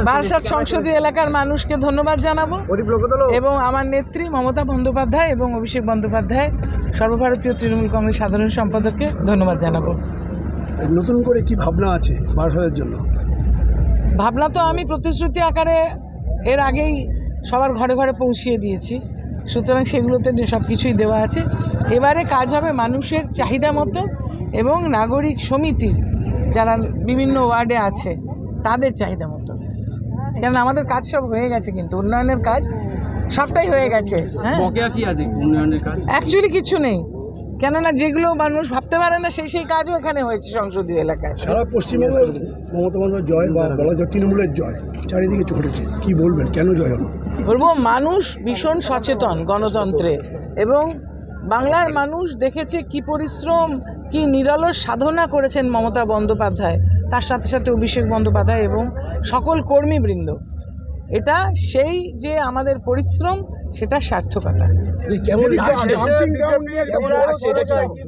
বারাসাত সংসদীয় এলাকার মানুষকে ধন্যবাদ জানাবো এবং আমার নেত্রী মমতা বন্দ্যোপাধ্যায় এবং অভিষেক বন্দ্যোপাধ্যায় সর্বভারতীয় তৃণমূল কংগ্রেস সাধারণ সম্পাদককে ধন্যবাদ জানাবো। নতুন করে কি ভাবনা আছে বারাসাতের জন্য? ভাবনা তো আমি প্রতিশ্রুতি আকারে এর আগেই সবার ঘরে ঘরে পৌঁছিয়ে দিয়েছি, সুতরাং সেগুলোতে সব কিছুই দেওয়া আছে। এবারে কাজ হবে মানুষের চাহিদা মতো এবং নাগরিক সমিতির যারা বিভিন্ন ওয়ার্ডে আছে তাদের চাহিদা মতো, কেন আমাদের কাজ সব হয়ে গেছে, কিন্তু উন্নয়নের কাজ সবটাই হয়ে গেছে। হ্যাঁ, কি আছে উন্নয়নের কাজ? অ্যাকচুয়ালি কিছু নেই, কেননা যেগুলো মানুষ ভাবতে পারে না সেই কাজও এখানে হয়েছে সংসদীয় এলাকায়। সারা পশ্চিমবঙ্গে মমতা বন্দ্যোপাধ্যায়ের জয় বা বলা যায় তৃণমূলের জয় চারিদিকে ঘটেছে, কি বলবেন কেন জয় হলো? বলবো মানুষ ভীষণ সচেতন গণতন্ত্রে, এবং বাংলার মানুষ দেখেছে কি পরিশ্রম, কি নিরলস সাধনা করেছেন মমতা বন্দ্যোপাধ্যায়, তার সাথে সাথে অভিষেক বন্দ্যোপাধ্যায় এবং সকল কর্মীবৃন্দ। এটা সেই যে আমাদের পরিশ্রম, সেটা সার্থকতা। কেমন